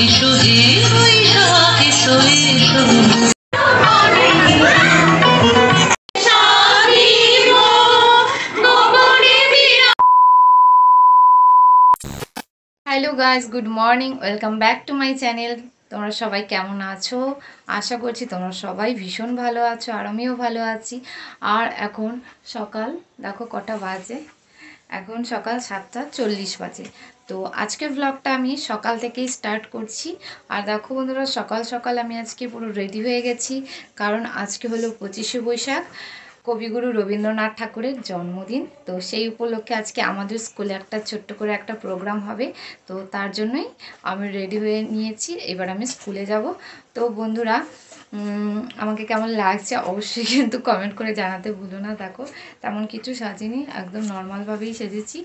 এসো হে বৈশাখ এসো এসো। Hello guys, good morning, welcome back to my channel. তোমরা সবাই কেমন আছো? আশা করছি তোমরা সবাই ভীষণ ভালো আছো, আর আমিও ভালো আছি। আর এখন সকাল দেখো কটা বাজে, এখন সকাল 7:40 বাজে। তো আজকের ব্লগটা আমি সকাল থেকেই স্টার্ট করছি। আর দেখো বন্ধুরা, সকাল সকাল আমি আজকে পুরো রেডি হয়ে গেছি, কারণ আজকে হলো 25শে বৈশাখ, কবিগুরু রবীন্দ্রনাথ ঠাকুরের জন্মদিন। তো সেই উপলক্ষে আজকে আমাদের স্কুলে একটা ছোট্ট করে একটা প্রোগ্রাম হবে। তো তার জন্যই আমি রেডি হয়ে নিয়েছি, এবার আমি স্কুলে যাব। তো বন্ধুরা, আমাকে কেমন লাগছে অবশ্যই কিন্তু কমেন্ট করে জানাতে ভুলো না। দেখো তেমন কিছু সাজিনি, একদম নর্মালভাবেই সেজেছি।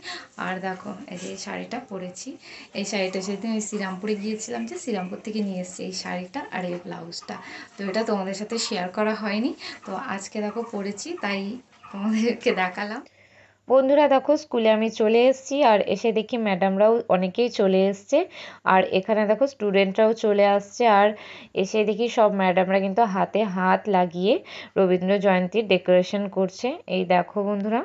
আর দেখো এই যে শাড়িটা পরেছি, এই শাড়িটা সেদিন ওই শ্রীরামপুরে গিয়েছিলাম, যে শ্রীরামপুর থেকে নিয়ে এসেছি এই শাড়িটা আর এই ব্লাউজটা। তো এটা তোমাদের সাথে শেয়ার করা হয়নি, তো আজকে দেখো পরেছি তাই তোমাদেরকে দেখালাম। বন্ধুরা দেখো, স্কুলে আমি চলে এসেছি, আর এসে দেখি ম্যাডামরাও অনেকেই চলে এসছে, আর এখানে দেখো স্টুডেন্টরাও চলে আসছে। আর এসে দেখি সব ম্যাডামরা কিন্তু হাতে হাত লাগিয়ে রবীন্দ্র জয়ন্তীর ডেকোরেশন করছে। এই দেখো বন্ধুরা,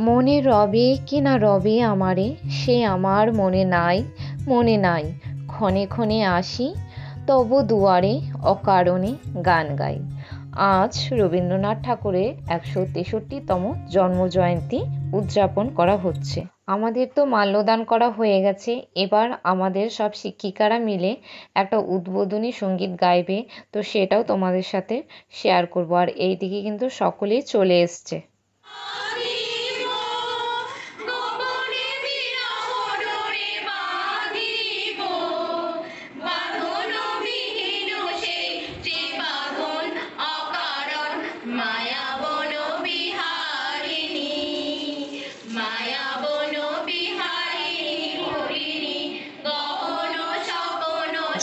মনে রবে কি না রবে আমারে, সে আমার মনে নাই, মনে নাই, ক্ষণে ক্ষণে আসি তব দুয়ারে, অকারণে গান গাই। আজ রবীন্দ্রনাথ ঠাকুরের 163তম জন্মজয়ন্তী উদযাপন করা হচ্ছে। আমাদের তো মাল্যদান করা হয়ে গেছে, এবার আমাদের সব শিক্ষিকারা মিলে একটা উদ্বোধনী সঙ্গীত গাইবে, তো সেটাও তোমাদের সাথে শেয়ার করব। আর এইদিকে কিন্তু সকলেই চলে এসছে।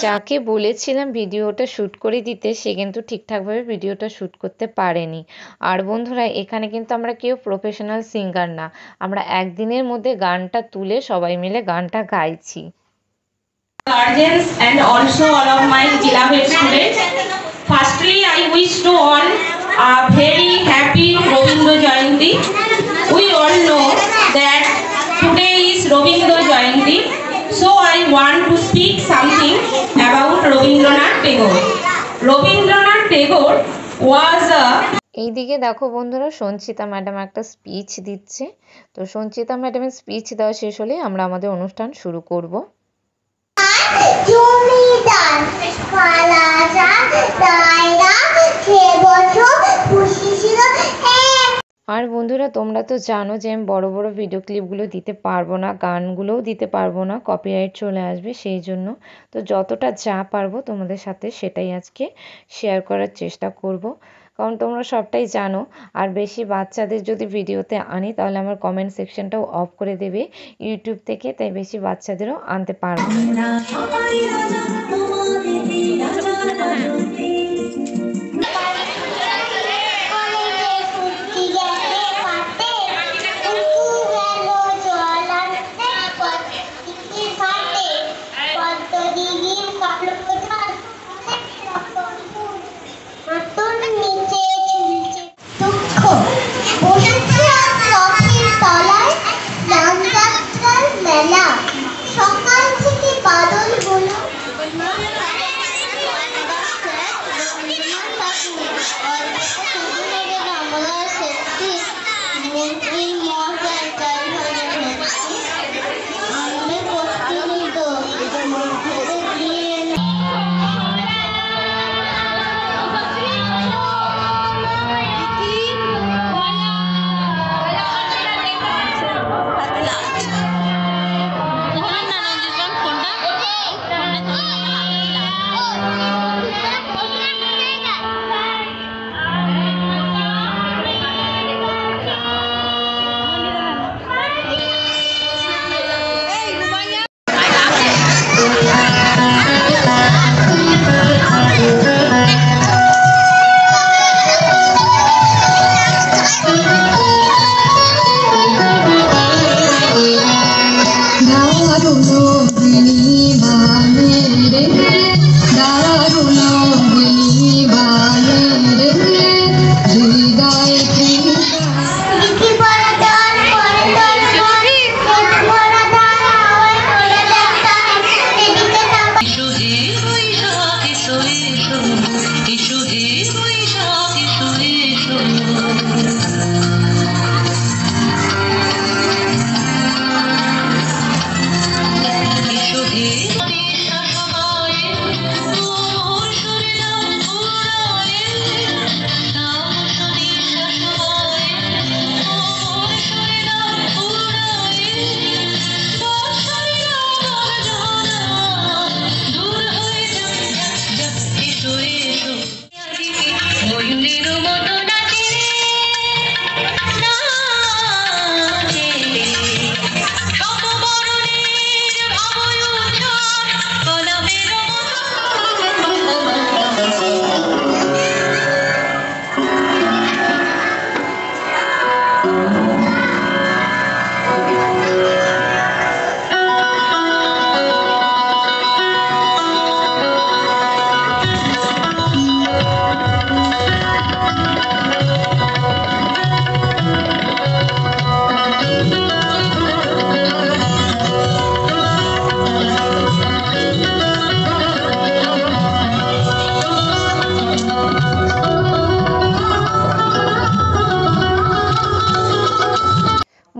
যাকে বলেছিলাম ভিডিওটা শ্যুট করে দিতে, সে কিন্তু ঠিকঠাকভাবে ভিডিওটা শ্যুট করতে পারেনি। আর বন্ধুরা, এখানে কিন্তু আমরা কেউ প্রফেশনাল সিঙ্গার না, আমরা একদিনের মধ্যে গানটা তুলে সবাই মিলে গানটা গাইছি। Guardians and also all of my beloved students. Firstly, I wish to all a very happy Robindra Jayanti. We all know that today is Robindra Jayanti, so I want to speak something about Rabindranath Tagore. Rabindranath Tagore was a এইদিকে দেখো বন্ধুরা, Sanchita madam একটা speech দিচ্ছে। তো সঞ্চিতা ম্যাডামের speech দেওয়া শেষ হলে আমরা আমাদের অনুষ্ঠান শুরু করব। আর বন্ধুরা, তোমরা তো জানো যে আমি বড় বড় ভিডিও ক্লিপগুলো দিতে পারবো না, গানগুলোও দিতে পারবো না, কপিরাইট চলে আসবে, সেই জন্য তো যতটা যা পারবো তোমাদের সাথে সেটাই আজকে শেয়ার করার চেষ্টা করব, কারণ তোমরা সবটাই জানো। আর বেশি বাচ্চাদের যদি ভিডিওতে আনি তাহলে আমার কমেন্ট সেকশনটাও অফ করে দেবে ইউটিউব থেকে, তাই বেশি বাচ্চাদেরও আনতে পারবো না।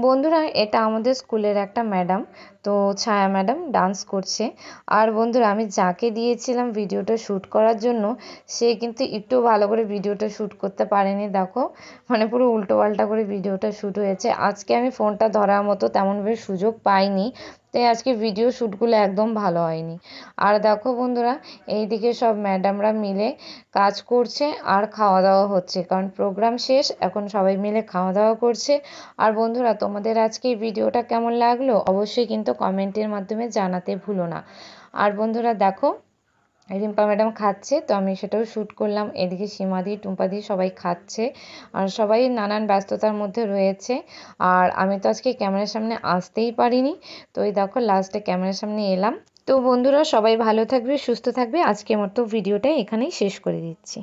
বন্ধুরা এটা আমাদের স্কুলের একটা ম্যাডাম, তো ছায়া ম্যাডাম ডান্স করছে। আর বন্ধুরা আমি যাকে দিয়েছিলাম ভিডিওটা শ্যুট করার জন্য সে কিন্তু একটু ভালো করে ভিডিওটা শ্যুট করতে পারেনি। দেখো মানে পুরো উল্টো পাল্টা করে ভিডিওটা শ্যুট হয়েছে। আজকে আমি ফোনটা ধরার মতো তেমনভাবে সুযোগ পাইনি, তাই আজকে ভিডিও শ্যুটগুলো একদম ভালো হয়নি। আর দেখো বন্ধুরা এইদিকে সব ম্যাডামরা মিলে কাজ করছে আর খাওয়া দাওয়া হচ্ছে, কারণ প্রোগ্রাম শেষ, এখন সবাই মিলে খাওয়া দাওয়া করছে। আর বন্ধুরা তোমাদের আজকে এই ভিডিওটা কেমন লাগলো অবশ্যই কিন্তু কমেন্টের মাধ্যমে জানাতে ভুলো না। আর বন্ধুরা দেখো রিম্পা ম্যাডাম খাচ্ছে, তো আমি সেটাও শ্যুট করলাম। এদিকে সীমাদি টুম্পাদি সবাই খাচ্ছে আর সবাই নানান ব্যস্ততার মধ্যে রয়েছে। আর আমি তো আজকে ক্যামেরার সামনে আসতেই পারিনি, তো এই দেখো লাস্টে ক্যামেরার সামনে এলাম। তো বন্ধুরা সবাই ভালো থাকবে, সুস্থ থাকবে। আজকের মতো ভিডিওটা এখানেই শেষ করে দিচ্ছি।